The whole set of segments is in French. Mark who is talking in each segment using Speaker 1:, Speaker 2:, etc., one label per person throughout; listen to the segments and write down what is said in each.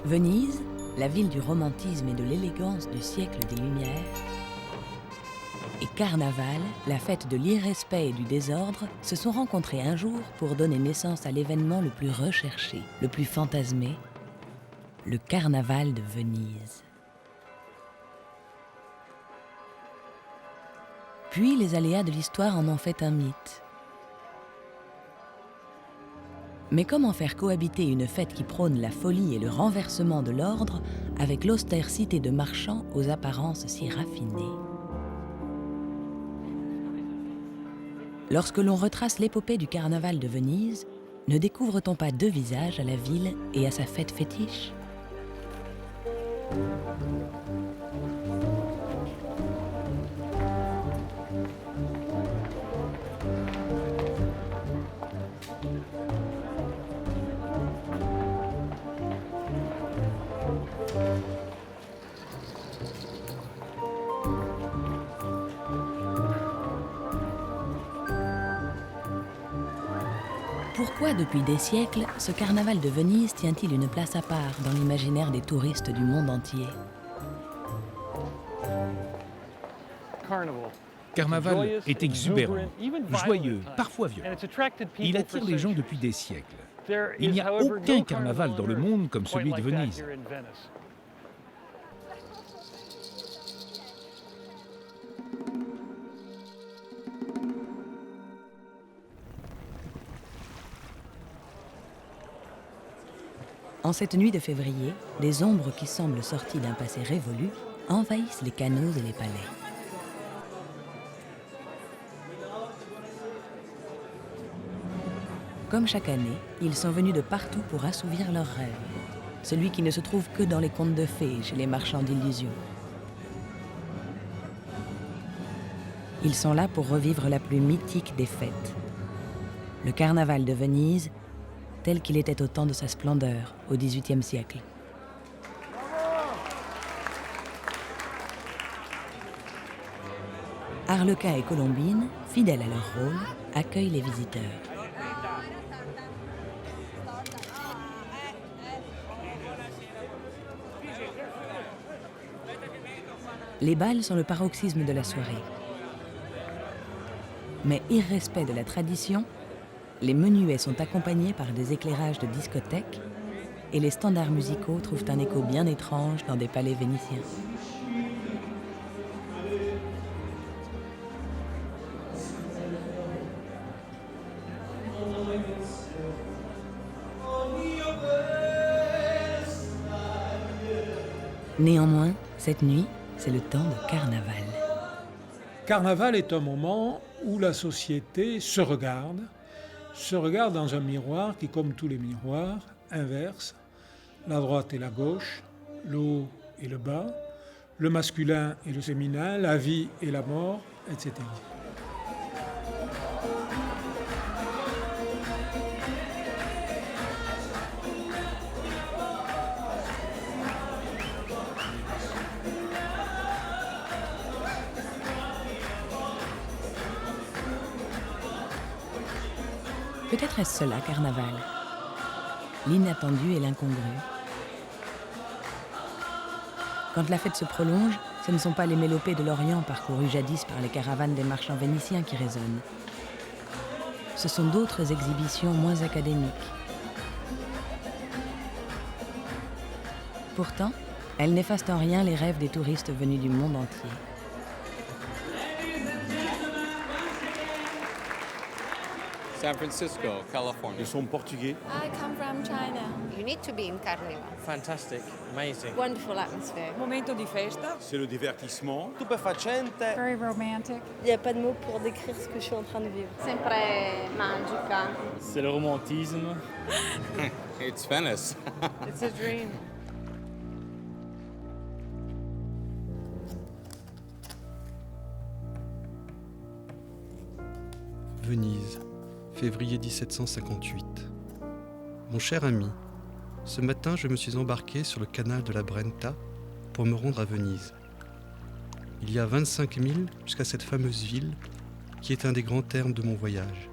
Speaker 1: Venise, la ville du romantisme et de l'élégance du siècle des Lumières, et Carnaval, la fête de l'irrespect et du désordre, se sont rencontrés un jour pour donner naissance à l'événement le plus recherché, le plus fantasmé, le Carnaval de Venise. Puis les aléas de l'histoire en ont fait un mythe. Mais comment faire cohabiter une fête qui prône la folie et le renversement de l'ordre avec l'austère cité de marchands aux apparences si raffinées? Lorsque l'on retrace l'épopée du Carnaval de Venise, ne découvre-t-on pas deux visages à la ville et à sa fête fétiche? Pourquoi, depuis des siècles, ce carnaval de Venise tient-il une place à part dans l'imaginaire des touristes du monde entier?
Speaker 2: Carnaval est exubérant, joyeux, parfois violent. Il attire les gens depuis des siècles. Il n'y a aucun carnaval dans le monde comme celui de Venise.
Speaker 1: En cette nuit de février, des ombres qui semblent sorties d'un passé révolu envahissent les canaux et les palais. Comme chaque année, ils sont venus de partout pour assouvir leurs rêves, celui qui ne se trouve que dans les contes de fées chez les marchands d'illusions. Ils sont là pour revivre la plus mythique des fêtes, le carnaval de Venise, tel qu'il était au temps de sa splendeur, au XVIIIe siècle. Arlequin et Colombine, fidèles à leur rôle, accueillent les visiteurs. Les bals sont le paroxysme de la soirée. Mais irrespect de la tradition, les menuets sont accompagnés par des éclairages de discothèques et les standards musicaux trouvent un écho bien étrange dans des palais vénitiens. Néanmoins, cette nuit, c'est le temps de carnaval.
Speaker 3: Carnaval est un moment où la société se regarde dans un miroir qui, comme tous les miroirs, inverse la droite et la gauche, le haut et le bas, le masculin et le féminin, la vie et la mort, etc.
Speaker 1: Peut-être est-ce cela, carnaval. L'inattendu et l'incongru. Quand la fête se prolonge, ce ne sont pas les mélopées de l'Orient parcourus jadis par les caravanes des marchands vénitiens qui résonnent. Ce sont d'autres exhibitions moins académiques. Pourtant, elles n'effacent en rien les rêves des touristes venus du monde entier.
Speaker 4: San Francisco, California.
Speaker 5: Ils sont portugais.
Speaker 6: I come from China.
Speaker 7: You need to be in Carnival.
Speaker 5: Fantastic, amazing.
Speaker 7: Wonderful atmosphere.
Speaker 6: Momento di festa.
Speaker 5: C'est le divertissement.
Speaker 8: Stupefacente.
Speaker 6: Very romantic.
Speaker 9: Il n'y a pas de mots pour décrire ce que je suis en train de vivre.
Speaker 7: Sempre magica.
Speaker 10: C'est le romantisme.
Speaker 4: It's Venice.
Speaker 6: It's a dream.
Speaker 11: Venise, février 1758. Mon cher ami, ce matin je me suis embarqué sur le canal de la Brenta pour me rendre à Venise. Il y a 25 000 jusqu'à cette fameuse ville qui est un des grands termes de mon voyage.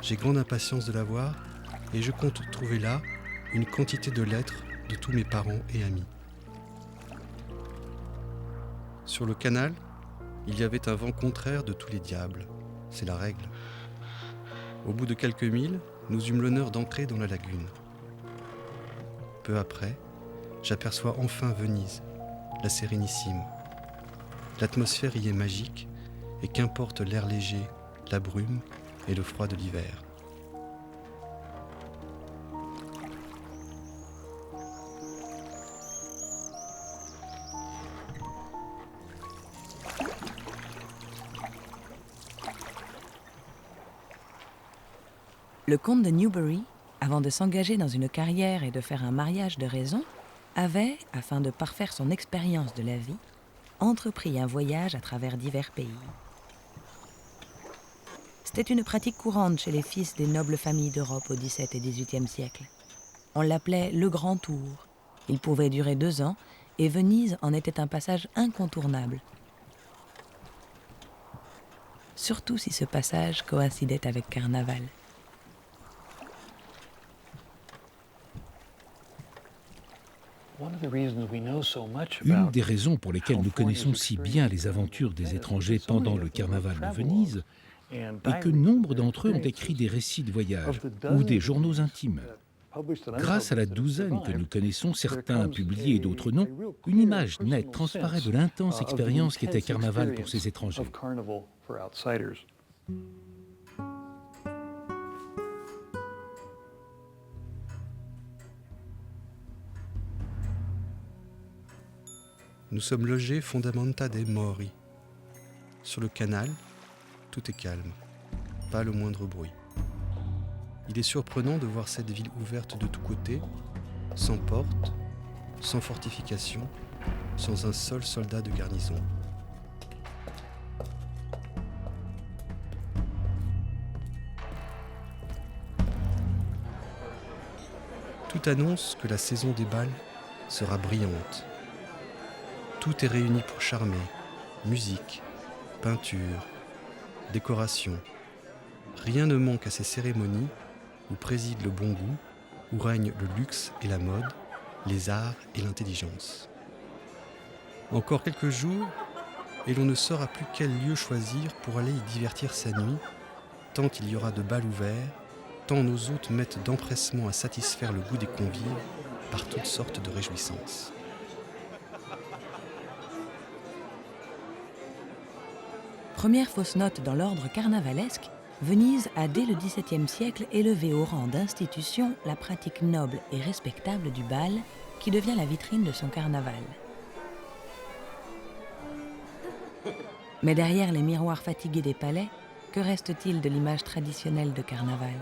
Speaker 11: J'ai grande impatience de la voir et je compte trouver là une quantité de lettres de tous mes parents et amis. Sur le canal, il y avait un vent contraire de tous les diables. C'est la règle. Au bout de quelques milles, nous eûmes l'honneur d'entrer dans la lagune. Peu après, j'aperçois enfin Venise, la Sérénissime. L'atmosphère y est magique, et qu'importe l'air léger, la brume et le froid de l'hiver.
Speaker 1: Le comte de Newbury, avant de s'engager dans une carrière et de faire un mariage de raison, avait, afin de parfaire son expérience de la vie, entrepris un voyage à travers divers pays. C'était une pratique courante chez les fils des nobles familles d'Europe au XVIIe et XVIIIe siècle. On l'appelait le Grand Tour. Il pouvait durer 2 ans et Venise en était un passage incontournable. Surtout si ce passage coïncidait avec Carnaval.
Speaker 2: Une des raisons pour lesquelles nous connaissons si bien les aventures des étrangers pendant le carnaval de Venise est que nombre d'entre eux ont écrit des récits de voyage ou des journaux intimes. Grâce à la douzaine que nous connaissons, certains publiés et d'autres non, une image nette transparaît de l'intense expérience qu'était Carnaval pour ces étrangers.
Speaker 11: Nous sommes logés Fondamenta dei Mori. Sur le canal, tout est calme, pas le moindre bruit. Il est surprenant de voir cette ville ouverte de tous côtés, sans porte, sans fortification, sans un seul soldat de garnison. Tout annonce que la saison des bals sera brillante. Tout est réuni pour charmer, musique, peinture, décoration. Rien ne manque à ces cérémonies où préside le bon goût, où règne le luxe et la mode, les arts et l'intelligence. Encore quelques jours, et l'on ne saura plus quel lieu choisir pour aller y divertir sa nuit, tant il y aura de bals ouverts, tant nos hôtes mettent d'empressement à satisfaire le goût des convives par toutes sortes de réjouissances.
Speaker 1: Première fausse note dans l'ordre carnavalesque, Venise a dès le XVIIe siècle élevé au rang d'institution la pratique noble et respectable du bal qui devient la vitrine de son carnaval. Mais derrière les miroirs fatigués des palais, que reste-t-il de l'image traditionnelle de carnaval ?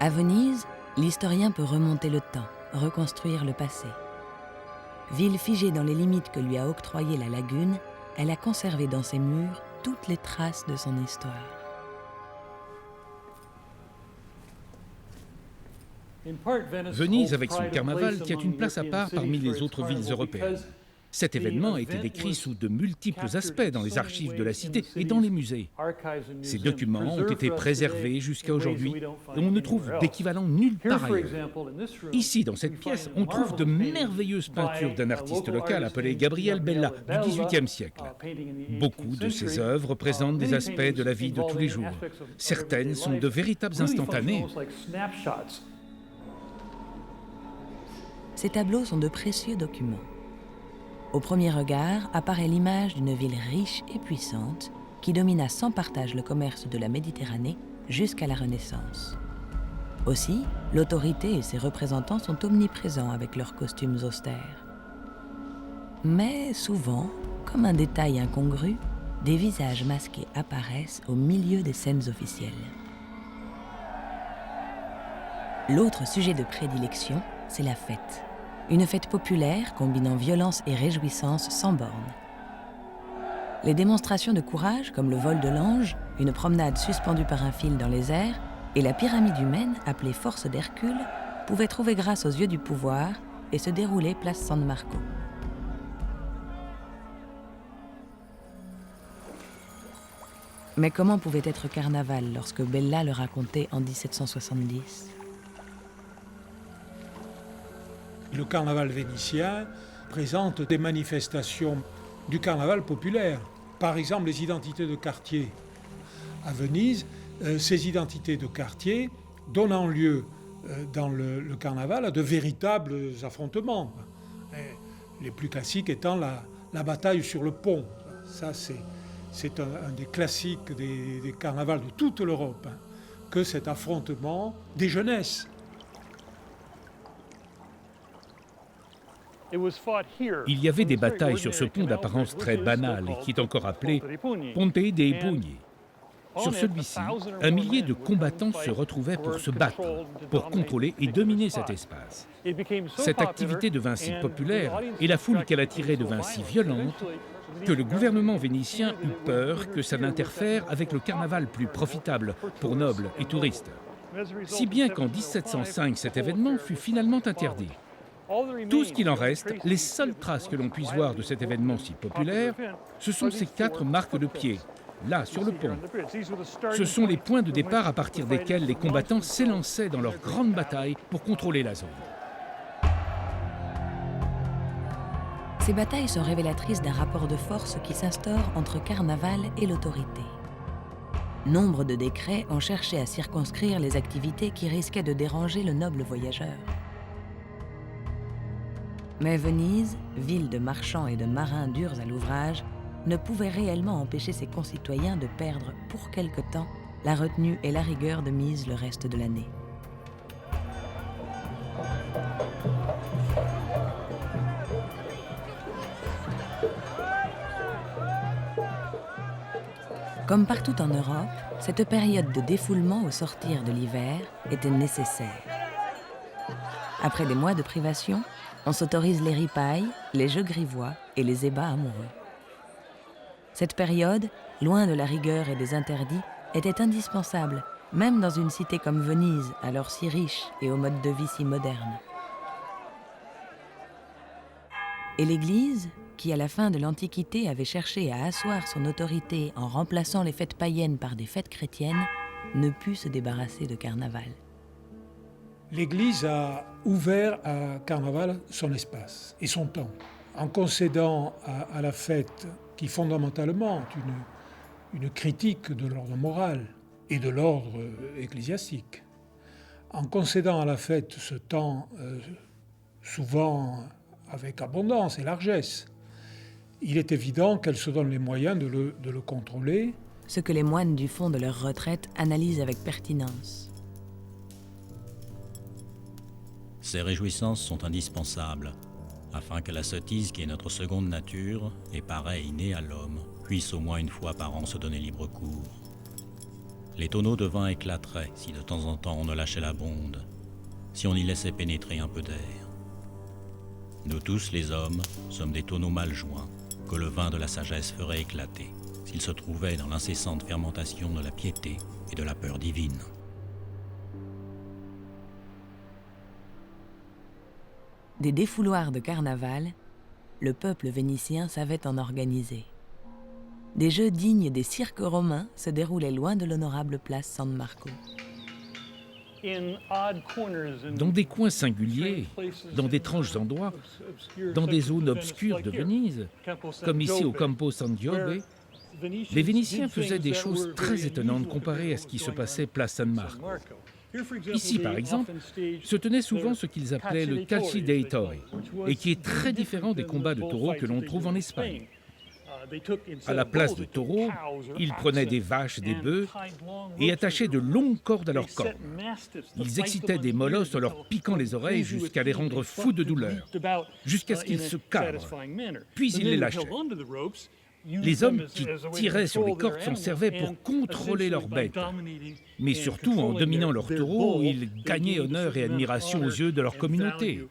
Speaker 1: À Venise, l'historien peut remonter le temps, reconstruire le passé. Ville figée dans les limites que lui a octroyées la lagune, elle a conservé dans ses murs toutes les traces de son histoire.
Speaker 2: Venise, avec son carnaval, tient une place à part parmi les autres villes européennes. Cet événement a été décrit sous de multiples aspects dans les archives de la cité et dans les musées. Ces documents ont été préservés jusqu'à aujourd'hui et on ne trouve d'équivalent nulle part ailleurs. Ici, dans cette pièce, on trouve de merveilleuses peintures d'un artiste local appelé Gabriel Bella du XVIIIe siècle. Beaucoup de ses œuvres présentent des aspects de la vie de tous les jours. Certaines sont de véritables instantanés.
Speaker 1: Ces tableaux sont de précieux documents. Au premier regard apparaît l'image d'une ville riche et puissante qui domina sans partage le commerce de la Méditerranée jusqu'à la Renaissance. Aussi, l'autorité et ses représentants sont omniprésents avec leurs costumes austères. Mais souvent, comme un détail incongru, des visages masqués apparaissent au milieu des scènes officielles. L'autre sujet de prédilection, c'est la fête. Une fête populaire combinant violence et réjouissance sans bornes. Les démonstrations de courage, comme le vol de l'ange, une promenade suspendue par un fil dans les airs, et la pyramide humaine, appelée Force d'Hercule, pouvaient trouver grâce aux yeux du pouvoir et se dérouler place San Marco. Mais comment pouvait être Carnaval lorsque Bella le racontait en 1770 ?
Speaker 3: Le carnaval vénitien présente des manifestations du carnaval populaire. Par exemple, les identités de quartier à Venise, ces identités de quartier donnant lieu dans le carnaval à de véritables affrontements. Les plus classiques étant la bataille sur le pont. Ça, c'est un des classiques des carnavals de toute l'Europe, que cet affrontement des jeunesses.
Speaker 2: Il y avait des batailles sur ce pont d'apparence très banale et qui est encore appelé Ponte dei Pugni. Sur celui-ci, 1 millier de combattants se retrouvaient pour se battre, pour contrôler et dominer cet espace. Cette activité devint si populaire et la foule qu'elle attirait devint si violente que le gouvernement vénitien eut peur que ça n'interfère avec le carnaval plus profitable pour nobles et touristes. Si bien qu'en 1705, cet événement fut finalement interdit. Tout ce qu'il en reste, les seules traces que l'on puisse voir de cet événement si populaire, ce sont ces 4 marques de pied, là, sur le pont. Ce sont les points de départ à partir desquels les combattants s'élançaient dans leur grande bataille pour contrôler la zone.
Speaker 1: Ces batailles sont révélatrices d'un rapport de force qui s'instaure entre Carnaval et l'autorité. Nombre de décrets ont cherché à circonscrire les activités qui risquaient de déranger le noble voyageur. Mais Venise, ville de marchands et de marins durs à l'ouvrage, ne pouvait réellement empêcher ses concitoyens de perdre, pour quelque temps, la retenue et la rigueur de mise le reste de l'année. Comme partout en Europe, cette période de défoulement au sortir de l'hiver était nécessaire. Après des mois de privation, on s'autorise les ripailles, les jeux grivois et les ébats amoureux. Cette période, loin de la rigueur et des interdits, était indispensable, même dans une cité comme Venise, alors si riche et au mode de vie si moderne. Et l'Église, qui à la fin de l'Antiquité avait cherché à asseoir son autorité en remplaçant les fêtes païennes par des fêtes chrétiennes, ne put se débarrasser de Carnaval.
Speaker 3: L'Église a ouvert à Carnaval son espace et son temps, en concédant à la fête, qui fondamentalement est une critique de l'ordre moral et de l'ordre ecclésiastique, en concédant à la fête ce temps souvent avec abondance et largesse, il est évident qu'elle se donne les moyens de le contrôler.
Speaker 1: Ce que les moines du fond de leur retraite analysent avec pertinence.
Speaker 8: Ces réjouissances sont indispensables, afin que la sottise qui est notre seconde nature, et pareille née à l'homme, puisse au moins une fois par an se donner libre cours. Les tonneaux de vin éclateraient si de temps en temps on ne lâchait la bonde, si on y laissait pénétrer un peu d'air. Nous tous, les hommes, sommes des tonneaux mal joints, que le vin de la sagesse ferait éclater, s'il se trouvait dans l'incessante fermentation de la piété et de la peur divine.
Speaker 1: Des défouloirs de carnaval, le peuple vénitien savait en organiser. Des jeux dignes des cirques romains se déroulaient loin de l'honorable place San Marco.
Speaker 2: Dans des coins singuliers, dans d'étranges endroits, dans des zones obscures de Venise, comme ici au Campo San Giobbe, les Vénitiens faisaient des choses très étonnantes comparées à ce qui se passait place San Marco. Ici, par exemple, se tenait souvent ce qu'ils appelaient le Calci dei Tori, et qui est très différent des combats de taureaux que l'on trouve en Espagne. À la place de taureaux, ils prenaient des vaches et des bœufs et attachaient de longues cordes à leurs cornes. Ils excitaient des molosses en leur piquant les oreilles jusqu'à les rendre fous de douleur, jusqu'à ce qu'ils se cabrent. Puis ils les lâchaient. Les hommes qui tiraient sur les cordes s'en servaient pour contrôler leurs bêtes. Mais surtout, en dominant leurs taureaux, ils gagnaient honneur et admiration aux yeux de leur communauté.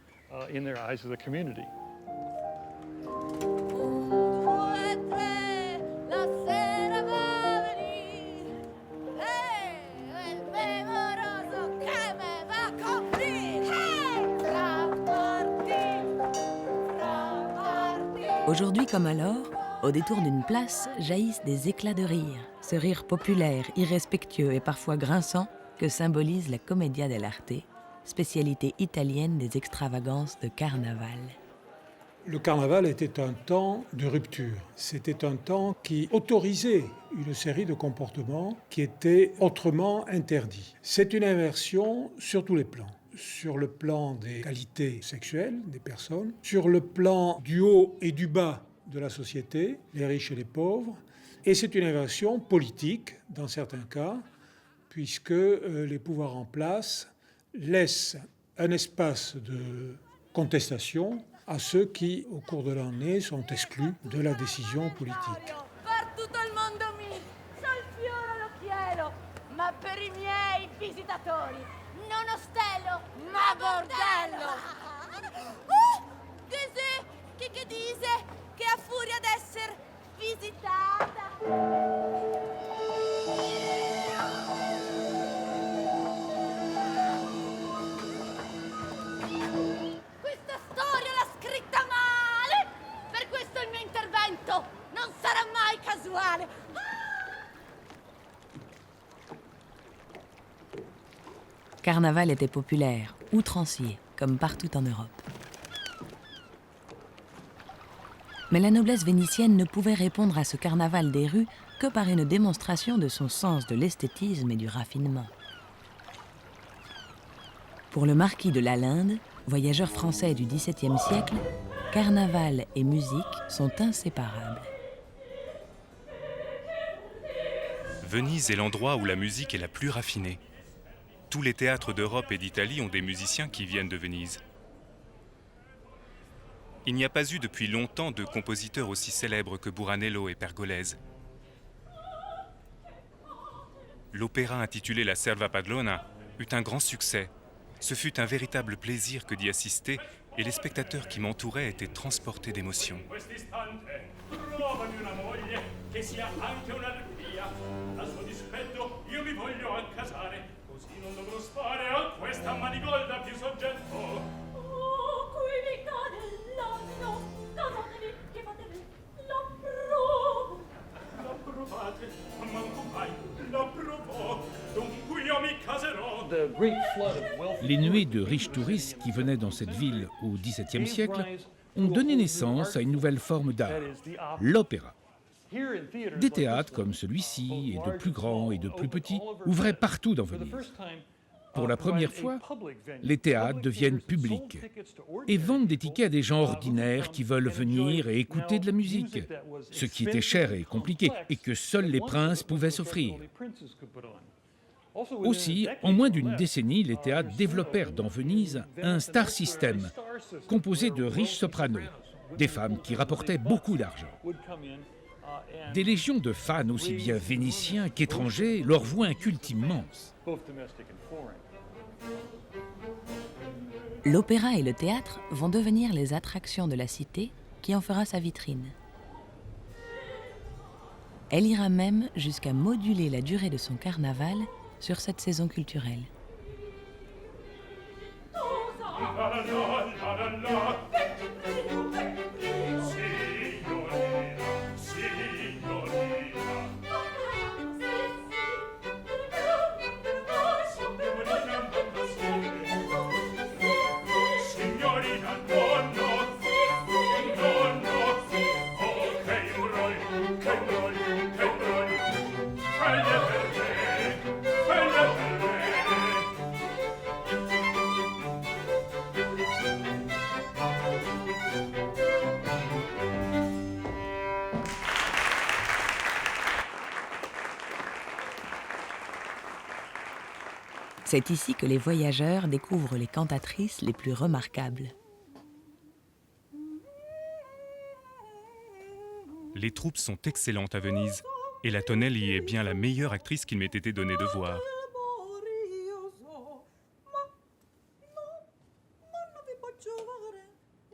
Speaker 1: Aujourd'hui comme alors, Au détour d'une place jaillissent des éclats de rire, ce rire populaire, irrespectueux et parfois grinçant que symbolise la commedia dell'arte, spécialité italienne des extravagances de carnaval.
Speaker 3: Le carnaval était un temps de rupture. C'était un temps qui autorisait une série de comportements qui étaient autrement interdits. C'est une inversion sur tous les plans. Sur le plan des qualités sexuelles des personnes, sur le plan du haut et du bas de la société, les riches et les pauvres. Et c'est une inversion politique, dans certains cas, puisque les pouvoirs en place laissent un espace de contestation à ceux qui, au cours de l'année, sont exclus de la décision politique.
Speaker 10: Per tutto il mondo sol fiore all'occhiello, ma per i miei visitatori, non ostello, ma bordello. Che dice che a furia d'essere visitata. Non sarà mai casuale.
Speaker 1: Carnaval était populaire, outrancier, comme partout en Europe. Mais la noblesse vénitienne ne pouvait répondre à ce carnaval des rues que par une démonstration de son sens de l'esthétisme et du raffinement. Pour le marquis de Lalinde, voyageur français du XVIIe siècle, carnaval et musique sont inséparables.
Speaker 12: Venise est l'endroit où la musique est la plus raffinée. Tous les théâtres d'Europe et d'Italie ont des musiciens qui viennent de Venise. Il n'y a pas eu depuis longtemps de compositeurs aussi célèbres que Buranello et Pergolese. L'opéra intitulé La Serva Padrona eut un grand succès. Ce fut un véritable plaisir que d'y assister et les spectateurs qui m'entouraient étaient transportés d'émotion.
Speaker 2: Les nuées de riches touristes qui venaient dans cette ville au XVIIe siècle ont donné naissance à une nouvelle forme d'art, l'opéra. Des théâtres comme celui-ci, et de plus grands et de plus petits, ouvraient partout dans Venise. Pour la première fois, les théâtres deviennent publics et vendent des tickets à des gens ordinaires qui veulent venir et écouter de la musique, ce qui était cher et compliqué et que seuls les princes pouvaient s'offrir. Aussi, en moins d'une décennie, les théâtres développèrent dans Venise un star system composé de riches sopranos, des femmes qui rapportaient beaucoup d'argent. Des légions de fans aussi bien vénitiens qu'étrangers leur vouent un culte immense.
Speaker 1: L'opéra et le théâtre vont devenir les attractions de la cité qui en fera sa vitrine. Elle ira même jusqu'à moduler la durée de son carnaval sur cette saison culturelle. C'est ici que les voyageurs découvrent les cantatrices les plus remarquables.
Speaker 12: Les troupes sont excellentes à Venise, et la Tonelli est bien la meilleure actrice qu'il m'ait été donné de voir.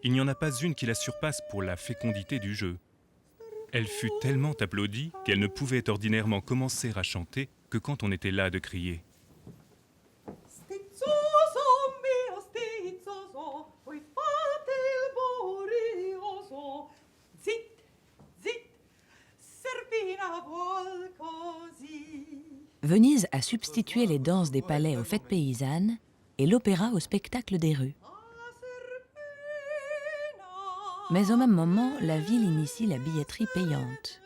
Speaker 12: Il n'y en a pas une qui la surpasse pour la fécondité du jeu. Elle fut tellement applaudie qu'elle ne pouvait ordinairement commencer à chanter que quand on était là de crier.
Speaker 1: Venise a substitué les danses des palais aux fêtes paysannes et l'opéra au spectacle des rues. Mais au même moment, la ville initie la billetterie payante.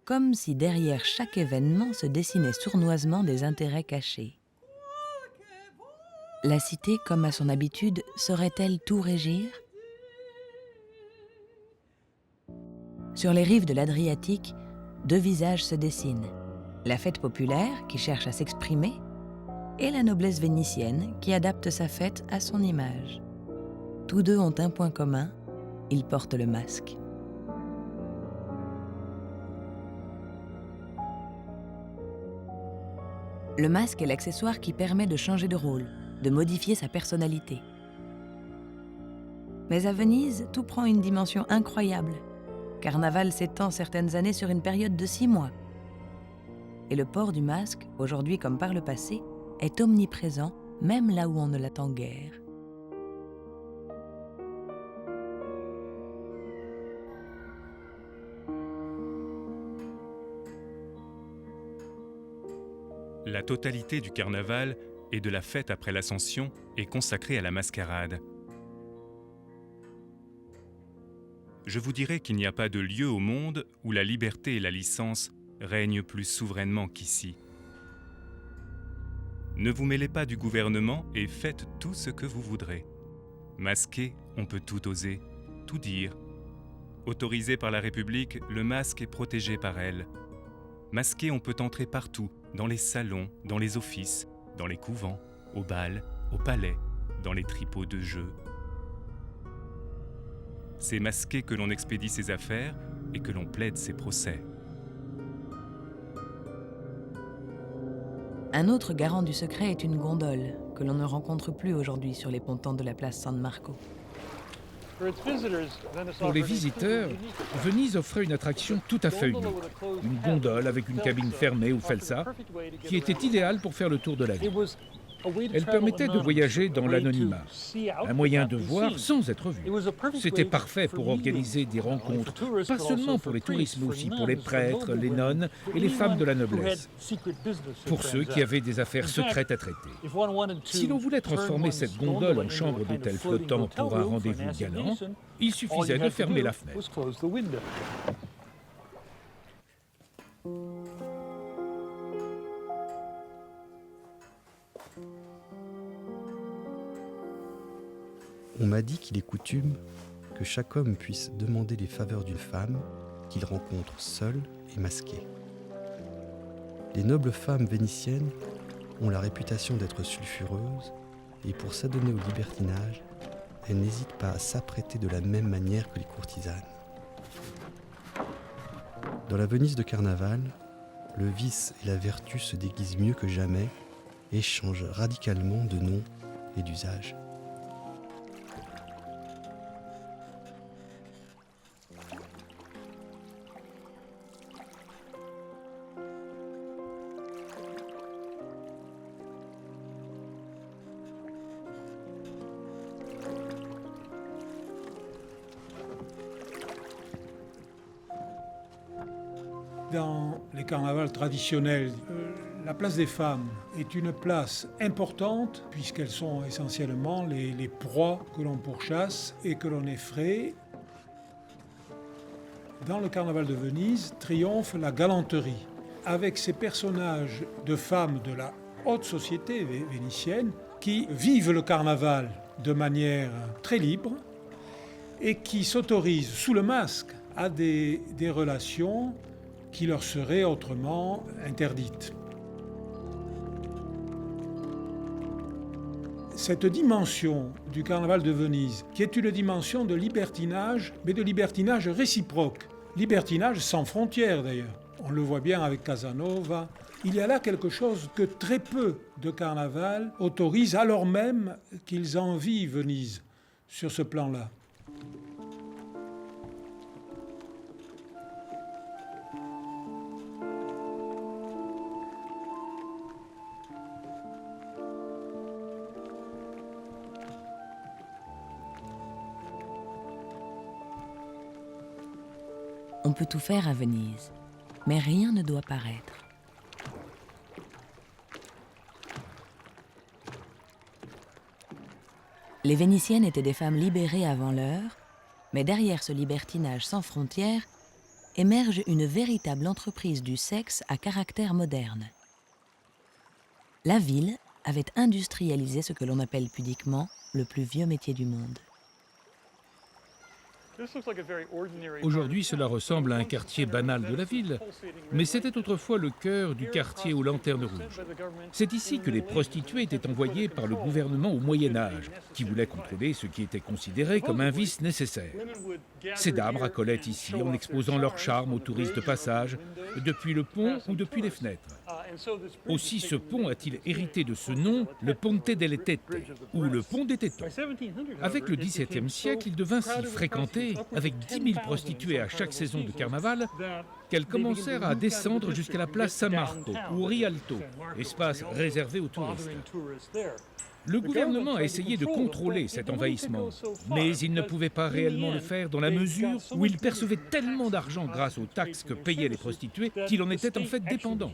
Speaker 1: Comme si derrière chaque événement se dessinaient sournoisement des intérêts cachés. La cité, comme à son habitude, saurait-elle tout régir? Sur les rives de l'Adriatique, deux visages se dessinent. La fête populaire, qui cherche à s'exprimer, et la noblesse vénitienne, qui adapte sa fête à son image. Tous deux ont un point commun, ils portent le masque. Le masque est l'accessoire qui permet de changer de rôle, de modifier sa personnalité. Mais à Venise, tout prend une dimension incroyable. Carnaval s'étend certaines années sur une période de 6 mois. Et le port du masque, aujourd'hui comme par le passé, est omniprésent, même là où on ne l'attend guère.
Speaker 12: La totalité du carnaval et de la fête après l'Ascension est consacrée à la mascarade. Je vous dirais qu'il n'y a pas de lieu au monde où la liberté et la licence règnent plus souverainement qu'ici. Ne vous mêlez pas du gouvernement et faites tout ce que vous voudrez. Masqué, on peut tout oser, tout dire. Autorisé par la République, le masque est protégé par elle. Masqué, on peut entrer partout, dans les salons, dans les offices, dans les couvents, au bal, au palais, dans les tripots de jeu. C'est masqué que l'on expédie ses affaires et que l'on plaide ses procès.
Speaker 1: Un autre garant du secret est une gondole, que l'on ne rencontre plus aujourd'hui sur les pontons de la place San Marco.
Speaker 2: Pour les visiteurs, Venise offrait une attraction tout à fait unique. Une gondole avec une cabine fermée ou felsa, qui était idéale pour faire le tour de la ville. Elle permettait de voyager dans l'anonymat, un moyen de voir sans être vu. C'était parfait pour organiser des rencontres, pas seulement pour les touristes, mais aussi pour les prêtres, les nonnes et les femmes de la noblesse, pour ceux qui avaient des affaires secrètes à traiter. Si l'on voulait transformer cette gondole en chambre d'hôtel flottant pour un rendez-vous galant, il suffisait de fermer la fenêtre.
Speaker 11: On m'a dit qu'il est coutume que chaque homme puisse demander les faveurs d'une femme qu'il rencontre seule et masquée. Les nobles femmes vénitiennes ont la réputation d'être sulfureuses et pour s'adonner au libertinage, elles n'hésitent pas à s'apprêter de la même manière que les courtisanes. Dans la Venise de carnaval, le vice et la vertu se déguisent mieux que jamais et changent radicalement de nom et d'usage.
Speaker 3: Dans les carnavals traditionnels, la place des femmes est une place importante puisqu'elles sont essentiellement les proies que l'on pourchasse et que l'on effraie. Dans le carnaval de Venise triomphe la galanterie, avec ces personnages de femmes de la haute société vénitienne qui vivent le carnaval de manière très libre et qui s'autorisent sous le masque à des relations qui leur seraient autrement interdites. Cette dimension du carnaval de Venise, qui est une dimension de libertinage, mais de libertinage réciproque, libertinage sans frontières d'ailleurs. On le voit bien avec Casanova. Il y a là quelque chose que très peu de carnaval autorisent, alors même qu'ils envient Venise sur ce plan-là.
Speaker 1: On peut tout faire à Venise, Mais rien ne doit paraître. Les Vénitiennes étaient des femmes libérées avant l'heure, mais derrière ce libertinage sans frontières émerge une véritable entreprise du sexe à caractère moderne. La ville avait industrialisé ce que l'on appelle pudiquement le plus vieux métier du monde.
Speaker 2: Aujourd'hui, cela ressemble à un quartier banal de la ville, mais c'était autrefois le cœur du quartier aux lanternes rouges. C'est ici que les prostituées étaient envoyées par le gouvernement au Moyen-Âge, qui voulait contrôler ce qui était considéré comme un vice nécessaire. Ces dames racolaient ici en exposant leur charme aux touristes de passage, depuis le pont ou depuis les fenêtres. Aussi, ce pont a-t-il hérité de ce nom, le Ponte delle Tette, ou le pont des tétons. Avec le XVIIe siècle, il devint si fréquenté, avec 10 000 prostituées à chaque saison de carnaval, qu'elles commencèrent à descendre jusqu'à la place Saint-Marco, ou Rialto, espace réservé aux touristes. Le gouvernement a essayé de contrôler cet envahissement, mais il ne pouvait pas réellement le faire dans la mesure où il percevait tellement d'argent grâce aux taxes que payaient les prostituées qu'il en était en fait dépendant.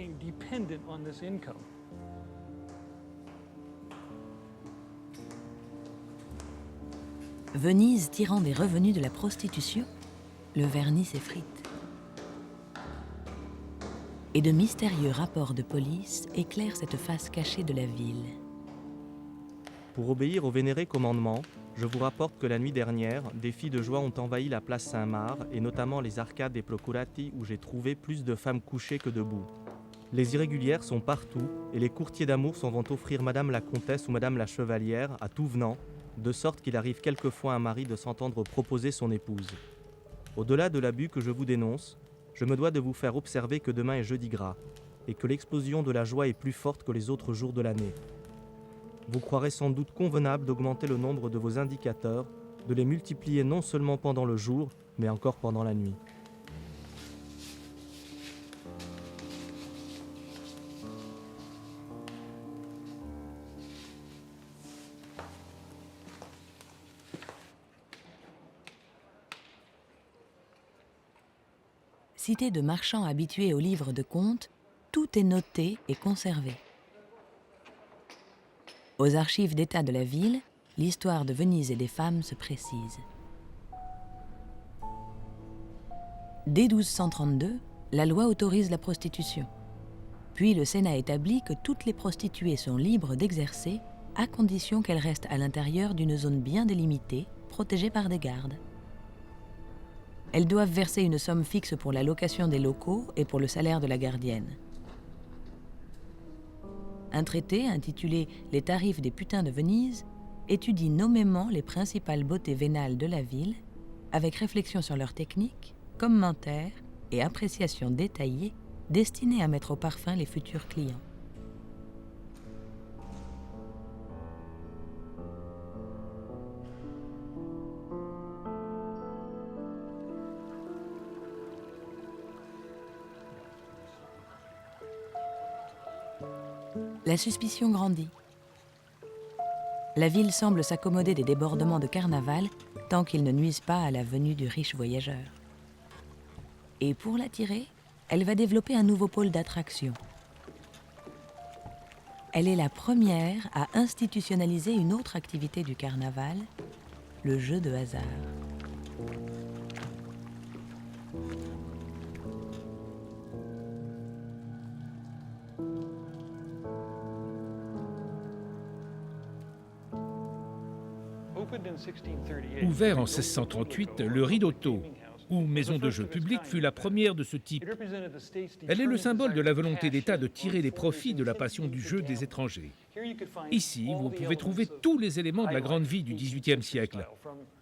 Speaker 1: Venise tirant des revenus de la prostitution, le vernis s'effrite. Et de mystérieux rapports de police éclairent cette face cachée de la ville.
Speaker 13: Pour obéir au vénéré commandement, je vous rapporte que la nuit dernière, des filles de joie ont envahi la place Saint-Marc et notamment les arcades des Procurati où j'ai trouvé plus de femmes couchées que debout. Les irrégulières sont partout et les courtiers d'amour s'en vont offrir Madame la Comtesse ou Madame la Chevalière à tout venant, de sorte qu'il arrive quelquefois à un mari de s'entendre proposer son épouse. Au-delà de l'abus que je vous dénonce, je me dois de vous faire observer que demain est jeudi gras et que l'explosion de la joie est plus forte que les autres jours de l'année. Vous croirez sans doute convenable d'augmenter le nombre de vos indicateurs, de les multiplier non seulement pendant le jour, mais encore pendant la nuit.
Speaker 1: Cité de marchands habitués aux livres de comptes, tout est noté et conservé. Aux archives d'État de la ville, l'histoire de Venise et des femmes se précise. Dès 1232, la loi autorise la prostitution. Puis le Sénat établit que toutes les prostituées sont libres d'exercer, à condition qu'elles restent à l'intérieur d'une zone bien délimitée, protégée par des gardes. Elles doivent verser une somme fixe pour la location des locaux et pour le salaire de la gardienne. Un traité intitulé « Les tarifs des putains de Venise » étudie nommément les principales beautés vénales de la ville, avec réflexion sur leurs techniques, commentaires et appréciations détaillées destinées à mettre au parfum les futurs clients. La suspicion grandit. La ville semble s'accommoder des débordements de carnaval tant qu'ils ne nuisent pas à la venue du riche voyageur. Et pour l'attirer, elle va développer un nouveau pôle d'attraction. Elle est la première à institutionnaliser une autre activité du carnaval, le jeu de hasard.
Speaker 2: Ouvert en 1638, le Ridotto, ou maison de jeux publique, fut la première de ce type. Elle est le symbole de la volonté d'État de tirer les profits de la passion du jeu des étrangers. Ici, vous pouvez trouver tous les éléments de la grande vie du XVIIIe siècle,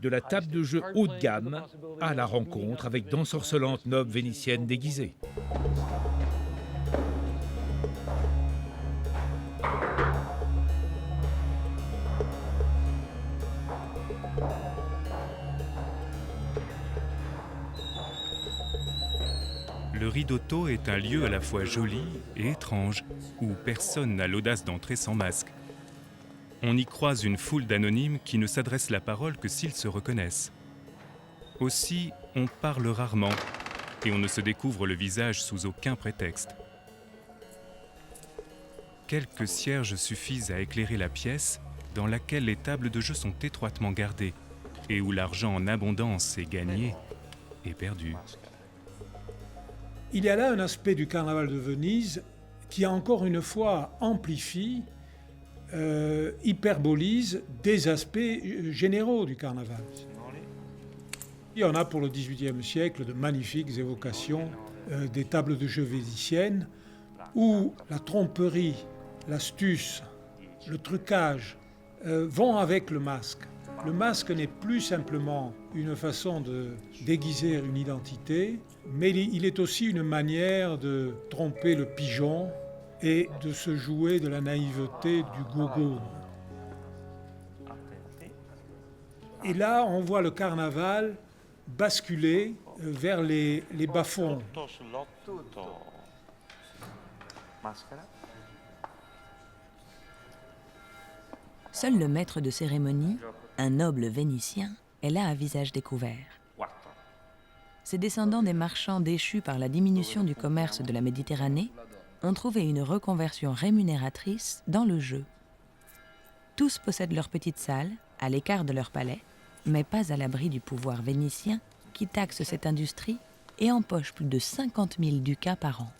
Speaker 2: de la table de jeu haut de gamme à la rencontre avec d'ensorcelantes nobles vénitiennes déguisées.
Speaker 12: Le Ridotto est un lieu à la fois joli et étrange, où personne n'a l'audace d'entrer sans masque. On y croise une foule d'anonymes qui ne s'adressent la parole que s'ils se reconnaissent. Aussi, on parle rarement, et on ne se découvre le visage sous aucun prétexte. Quelques cierges suffisent à éclairer la pièce dans laquelle les tables de jeu sont étroitement gardées et où l'argent en abondance est gagné et perdu.
Speaker 3: Il y a là un aspect du carnaval de Venise qui, encore une fois, amplifie, hyperbolise des aspects généraux du carnaval. Il y en a pour le XVIIIe siècle de magnifiques évocations des tables de jeu vénitiennes où la tromperie, l'astuce, le trucage vont avec le masque. Le masque n'est plus simplement une façon de déguiser une identité, mais il est aussi une manière de tromper le pigeon et de se jouer de la naïveté du gogo. Et là, on voit le carnaval basculer vers les bas-fonds.
Speaker 1: Seul le maître de cérémonie, un noble vénitien, est là à visage découvert. Ces descendants des marchands déchus par la diminution du commerce de la Méditerranée ont trouvé une reconversion rémunératrice dans le jeu. Tous possèdent leur petite salle, à l'écart de leur palais, mais pas à l'abri du pouvoir vénitien qui taxe cette industrie et empoche plus de 50 000 ducats par an.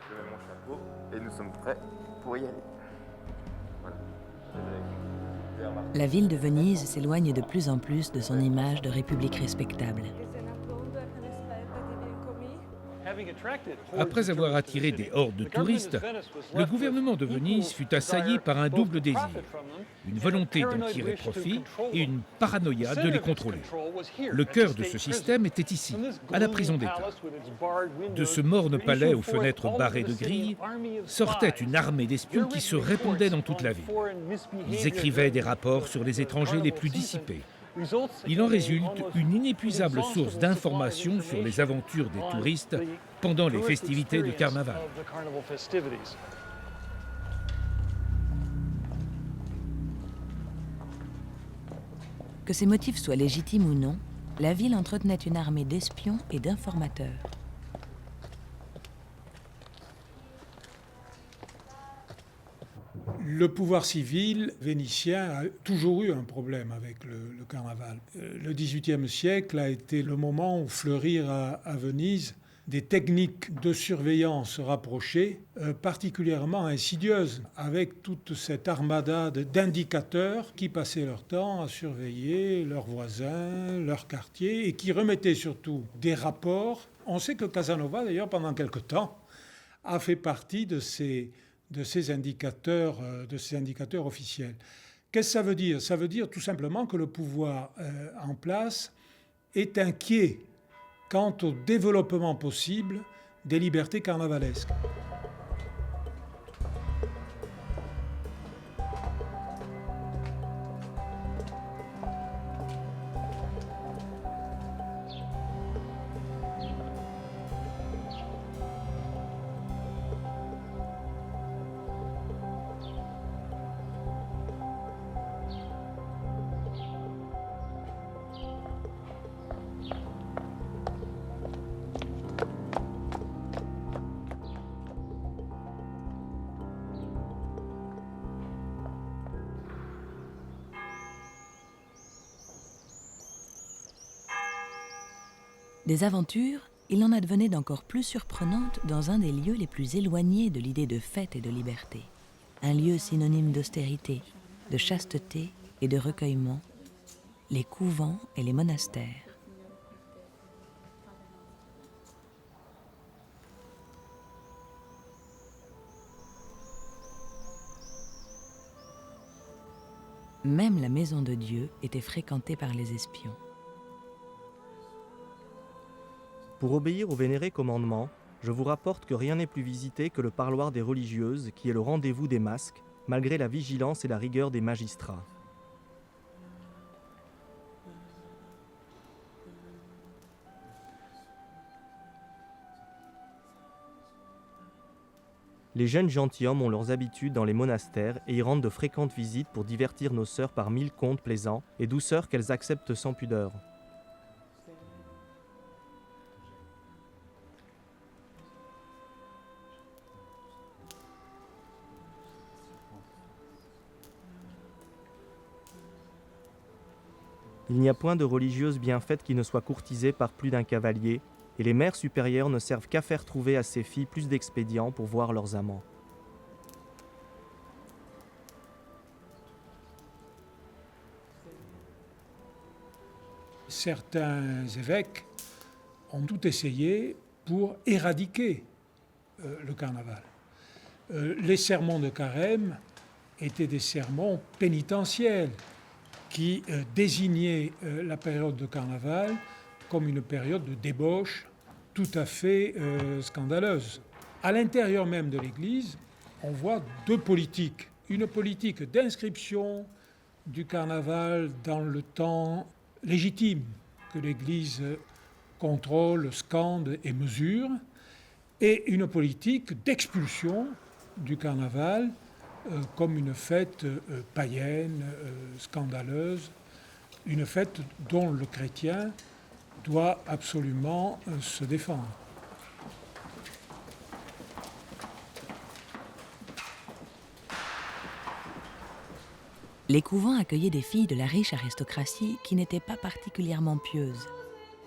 Speaker 14: Je mets mon chapeau et nous sommes prêts pour y aller. Voilà.
Speaker 1: La ville de Venise s'éloigne de plus en plus de son image de république respectable.
Speaker 2: Après avoir attiré des hordes de touristes, le gouvernement de Venise fut assailli par un double désir, une volonté d'en tirer profit et une paranoïa de les contrôler. Le cœur de ce système était ici, à la prison d'État. De ce morne palais aux fenêtres barrées de grilles, sortait une armée d'espions qui se répandaient dans toute la ville. Ils écrivaient des rapports sur les étrangers les plus dissipés. Il en résulte une inépuisable source d'informations sur les aventures des touristes pendant les festivités du carnaval.
Speaker 1: Que ces motifs soient légitimes ou non, la ville entretenait une armée d'espions et d'informateurs.
Speaker 3: Le pouvoir civil vénitien a toujours eu un problème avec le carnaval. Le XVIIIe siècle a été le moment où fleurirent à Venise des techniques de surveillance rapprochées, particulièrement insidieuses, avec toute cette armada d'indicateurs qui passaient leur temps à surveiller leurs voisins, leur quartier, et qui remettaient surtout des rapports. On sait que Casanova, d'ailleurs, pendant quelque temps, a fait partie de ces indicateurs officiels. Qu'est-ce que ça veut dire ? Ça veut dire tout simplement que le pouvoir en place est inquiet quant au développement possible des libertés carnavalesques.
Speaker 1: Des aventures, il en advenait d'encore plus surprenantes dans un des lieux les plus éloignés de l'idée de fête et de liberté. Un lieu synonyme d'austérité, de chasteté et de recueillement, les couvents et les monastères. Même la maison de Dieu était fréquentée par les espions.
Speaker 13: Pour obéir au vénéré commandement, je vous rapporte que rien n'est plus visité que le parloir des religieuses, qui est le rendez-vous des masques, malgré la vigilance et la rigueur des magistrats. Les jeunes gentilshommes ont leurs habitudes dans les monastères et y rendent de fréquentes visites pour divertir nos sœurs par 1000 contes plaisants et douceurs qu'elles acceptent sans pudeur. Il n'y a point de religieuse bien faite qui ne soit courtisée par plus d'un cavalier, et les mères supérieures ne servent qu'à faire trouver à ces filles plus d'expédients pour voir leurs amants.
Speaker 3: Certains évêques ont tout essayé pour éradiquer le carnaval. Les sermons de carême étaient des sermons pénitentiels qui désignaient la période de carnaval comme une période de débauche tout à fait scandaleuse. À l'intérieur même de l'Église, on voit deux politiques. Une politique d'inscription du carnaval dans le temps légitime que l'Église contrôle, scande et mesure, et une politique d'expulsion du carnaval comme une fête païenne, scandaleuse, une fête dont le chrétien doit absolument se défendre.
Speaker 1: Les couvents accueillaient des filles de la riche aristocratie qui n'étaient pas particulièrement pieuses.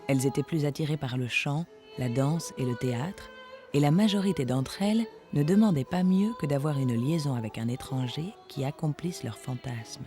Speaker 1: Elles étaient plus attirées par le chant, la danse et le théâtre, et la majorité d'entre elles ne demandaient pas mieux que d'avoir une liaison avec un étranger qui accomplisse leurs fantasmes.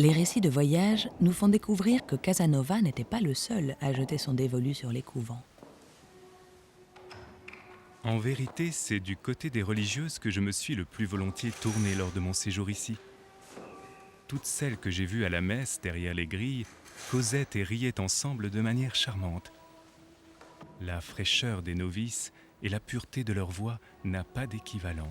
Speaker 1: Les récits de voyage nous font découvrir que Casanova n'était pas le seul à jeter son dévolu sur les couvents.
Speaker 12: En vérité, c'est du côté des religieuses que je me suis le plus volontiers tourné lors de mon séjour ici. Toutes celles que j'ai vues à la messe derrière les grilles causaient et riaient ensemble de manière charmante. La fraîcheur des novices et la pureté de leur voix n'a pas d'équivalent.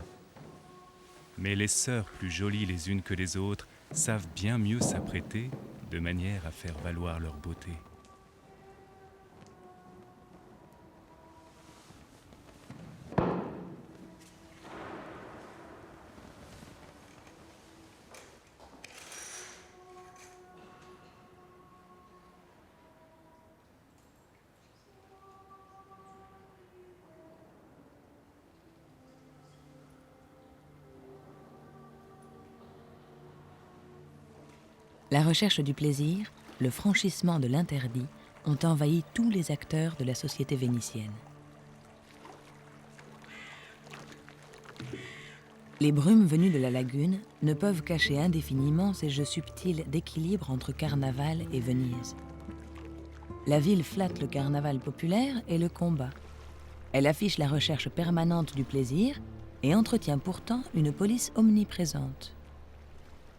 Speaker 12: Mais les sœurs, plus jolies les unes que les autres, savent bien mieux s'apprêter de manière à faire valoir leur beauté.
Speaker 1: La recherche du plaisir, le franchissement de l'interdit ont envahi tous les acteurs de la société vénitienne. Les brumes venues de la lagune ne peuvent cacher indéfiniment ces jeux subtils d'équilibre entre carnaval et Venise. La ville flatte le carnaval populaire et le combat. Elle affiche la recherche permanente du plaisir et entretient pourtant une police omniprésente.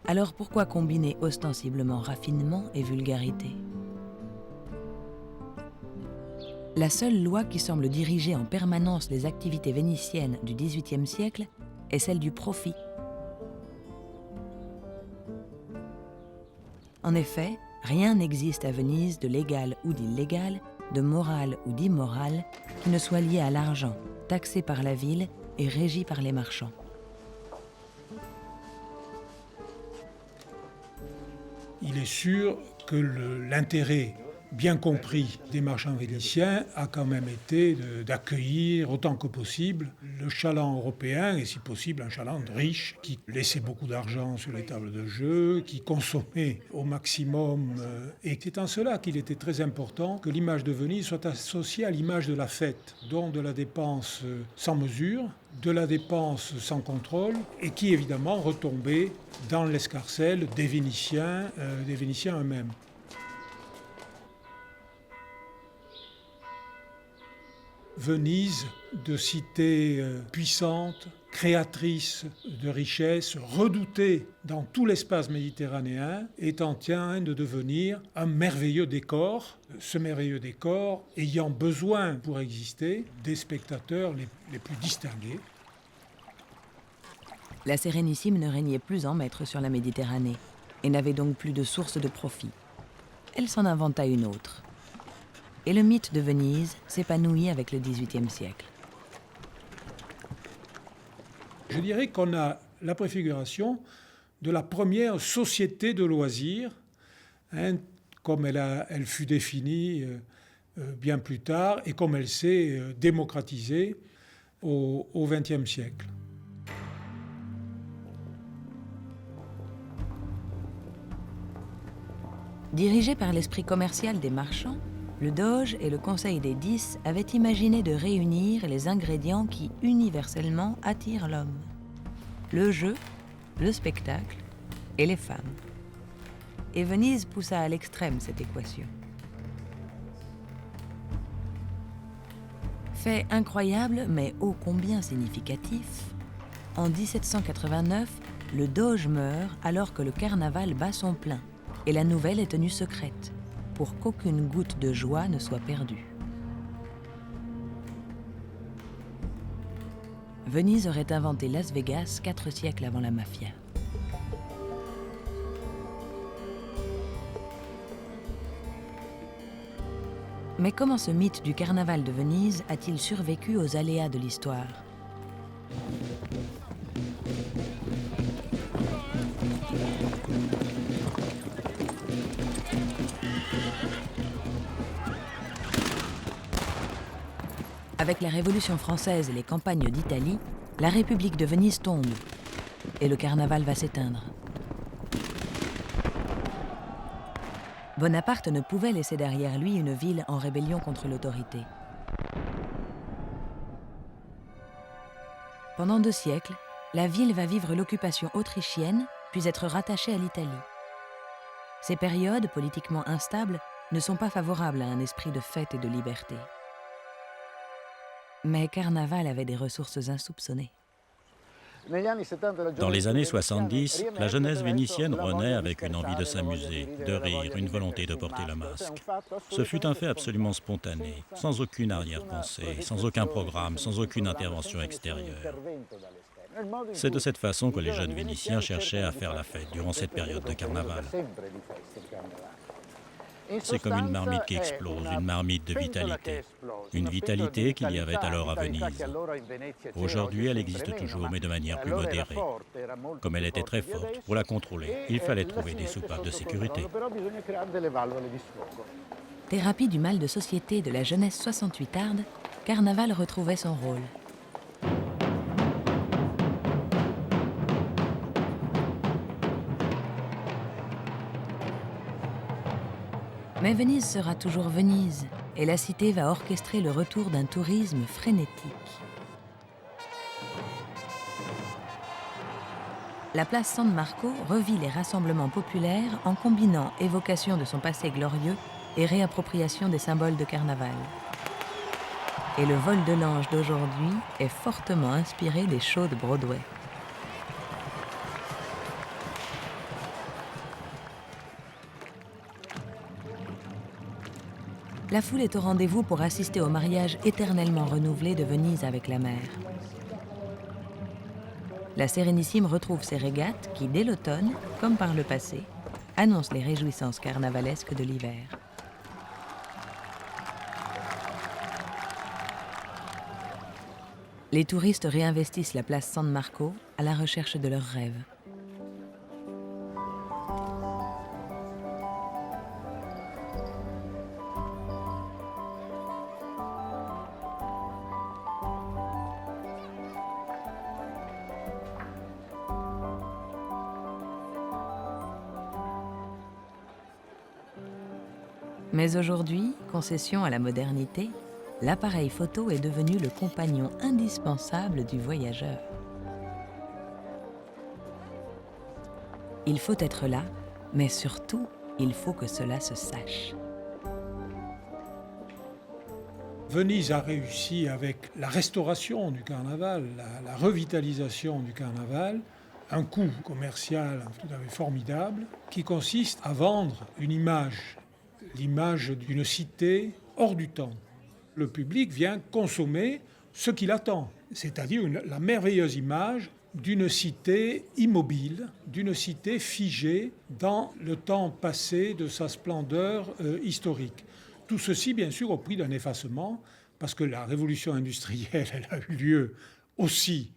Speaker 1: Alors pourquoi combiner ostensiblement raffinement et vulgarité? La seule loi qui semble diriger en permanence les activités vénitiennes du XVIIIe siècle est celle du profit. En effet, rien n'existe à Venise de légal ou d'illégal, de moral ou d'immoral qui ne soit lié à l'argent, taxé par la ville et régi par les marchands.
Speaker 3: Il est sûr que l'intérêt bien compris des marchands vénitiens a quand même été d'accueillir autant que possible le chaland européen, et si possible un chaland riche, qui laissait beaucoup d'argent sur les tables de jeu, qui consommait au maximum. Et c'est en cela qu'il était très important que l'image de Venise soit associée à l'image de la fête, donc de la dépense sans mesure, de la dépense sans contrôle, et qui évidemment retombait dans l'escarcelle des Vénitiens eux-mêmes. Venise, de cité puissante, créatrice de richesses, redoutée dans tout l'espace méditerranéen, est en train de devenir un merveilleux décor. Ce merveilleux décor ayant besoin, pour exister, des spectateurs les plus distingués.
Speaker 1: La Sérénissime ne régnait plus en maître sur la Méditerranée et n'avait donc plus de source de profit. Elle s'en inventa une autre. Et le mythe de Venise s'épanouit avec le XVIIIe siècle.
Speaker 3: Je dirais qu'on a la préfiguration de la première société de loisirs, comme elle fut définie bien plus tard et comme elle s'est démocratisée au XXe siècle.
Speaker 1: Dirigé par l'esprit commercial des marchands, le Doge et le Conseil des 10 avaient imaginé de réunir les ingrédients qui universellement attirent l'homme. Le jeu, le spectacle et les femmes. Et Venise poussa à l'extrême cette équation. Fait incroyable, mais ô combien significatif, en 1789, le Doge meurt alors que le carnaval bat son plein, et la nouvelle est tenue secrète, pour qu'aucune goutte de joie ne soit perdue. Venise aurait inventé Las Vegas 4 siècles avant la mafia. Mais comment ce mythe du carnaval de Venise a-t-il survécu aux aléas de l'histoire ? Avec la Révolution française et les campagnes d'Italie, la République de Venise tombe et le carnaval va s'éteindre. Bonaparte ne pouvait laisser derrière lui une ville en rébellion contre l'autorité. Pendant 2 siècles, la ville va vivre l'occupation autrichienne, puis être rattachée à l'Italie. Ces périodes politiquement instables ne sont pas favorables à un esprit de fête et de liberté. Mais Carnaval avait des ressources insoupçonnées.
Speaker 8: Dans les années 70, la jeunesse vénitienne renaît avec une envie de s'amuser, de rire, une volonté de porter le masque. Ce fut un fait absolument spontané, sans aucune arrière-pensée, sans aucun programme, sans aucune intervention extérieure. C'est de cette façon que les jeunes Vénitiens cherchaient à faire la fête durant cette période de carnaval. C'est comme une marmite qui explose, une marmite de vitalité. Une vitalité qu'il y avait alors à Venise. Aujourd'hui, elle existe toujours, mais de manière plus modérée. Comme elle était très forte, pour la contrôler, il fallait trouver des soupapes de sécurité.
Speaker 1: Thérapie du mal de société de la jeunesse 68arde, Carnaval retrouvait son rôle. Mais Venise sera toujours Venise, et la cité va orchestrer le retour d'un tourisme frénétique. La place San Marco revit les rassemblements populaires en combinant évocation de son passé glorieux et réappropriation des symboles de carnaval. Et le vol de l'ange d'aujourd'hui est fortement inspiré des shows de Broadway. La foule est au rendez-vous pour assister au mariage éternellement renouvelé de Venise avec la mer. La Sérénissime retrouve ses régates qui, dès l'automne, comme par le passé, annoncent les réjouissances carnavalesques de l'hiver. Les touristes réinvestissent la place San Marco à la recherche de leurs rêves. Mais aujourd'hui, concession à la modernité, l'appareil photo est devenu le compagnon indispensable du voyageur. Il faut être là, mais surtout, il faut que cela se sache.
Speaker 3: Venise a réussi avec la restauration du carnaval, la revitalisation du carnaval, un coût commercial tout à fait formidable qui consiste à vendre une image, l'image d'une cité hors du temps. Le public vient consommer ce qu'il attend, c'est-à-dire la merveilleuse image d'une cité immobile, d'une cité figée dans le temps passé de sa splendeur historique. Tout ceci, bien sûr, au prix d'un effacement, parce que la révolution industrielle, elle a eu lieu aussi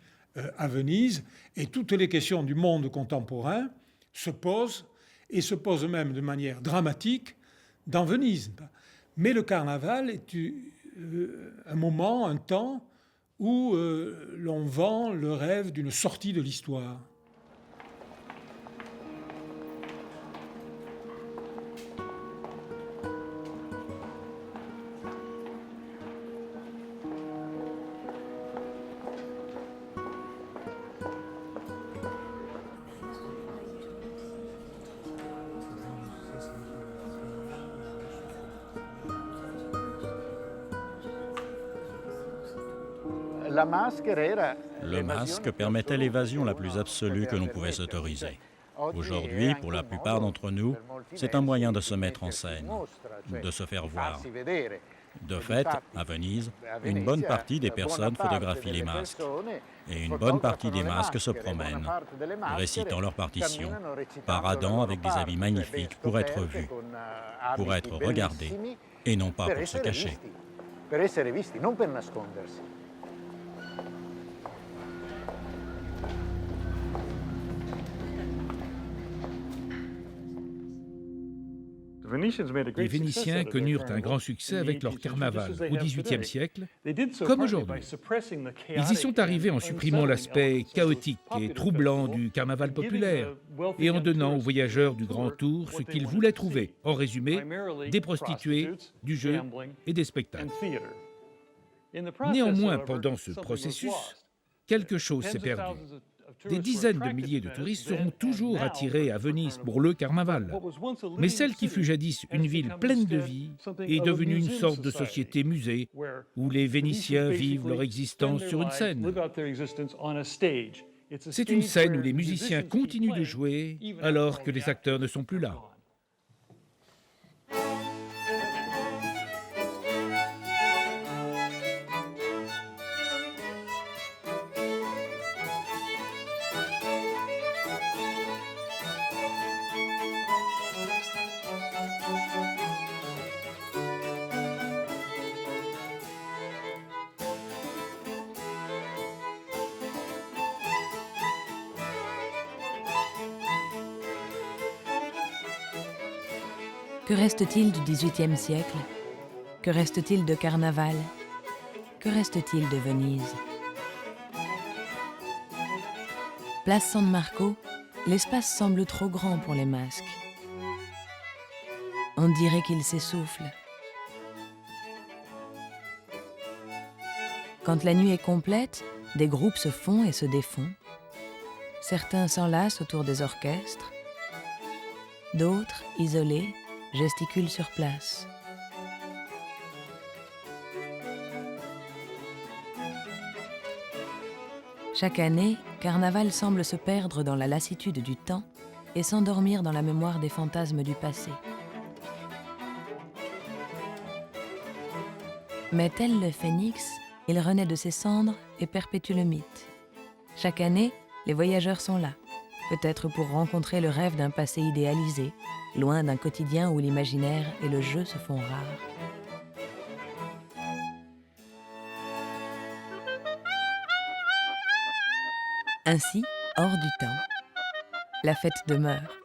Speaker 3: à Venise, et toutes les questions du monde contemporain se posent, et se posent même de manière dramatique, dans Venise. Mais le carnaval est un moment, un temps, où l'on vend le rêve d'une sortie de l'histoire.
Speaker 8: Le masque permettait l'évasion la plus absolue que l'on pouvait s'autoriser. Aujourd'hui, pour la plupart d'entre nous, c'est un moyen de se mettre en scène, de se faire voir. De fait, à Venise, une bonne partie des personnes photographient les masques. Et une bonne partie des masques se promènent, récitant leurs partitions, paradant avec des habits magnifiques pour être vus, pour être regardés, et non pas pour se cacher.
Speaker 2: Les Vénitiens connurent un grand succès avec leur carnaval au XVIIIe siècle, comme aujourd'hui. Ils y sont arrivés en supprimant l'aspect chaotique et troublant du carnaval populaire et en donnant aux voyageurs du Grand Tour ce qu'ils voulaient trouver, en résumé, des prostituées, du jeu et des spectacles. Néanmoins, pendant ce processus, quelque chose s'est perdu. Des dizaines de milliers de touristes seront toujours attirés à Venise pour le carnaval. Mais celle qui fut jadis une ville pleine de vie est devenue une sorte de société-musée où les Vénitiens vivent leur existence sur une scène. C'est une scène où les musiciens continuent de jouer alors que les acteurs ne sont plus là.
Speaker 1: Que reste-t-il du XVIIIe siècle? Que reste-t-il de carnaval? Que reste-t-il de Venise? Place San Marco, l'espace semble trop grand pour les masques. On dirait qu'ils s'essoufflent. Quand la nuit est complète, des groupes se font et se défont. Certains s'enlacent autour des orchestres. D'autres, isolés, gesticulent sur place. Chaque année, Carnaval semble se perdre dans la lassitude du temps et s'endormir dans la mémoire des fantasmes du passé. Mais tel le phénix, il renaît de ses cendres et perpétue le mythe. Chaque année, les voyageurs sont là, peut-être pour rencontrer le rêve d'un passé idéalisé, loin d'un quotidien où l'imaginaire et le jeu se font rares. Ainsi, hors du temps, la fête demeure.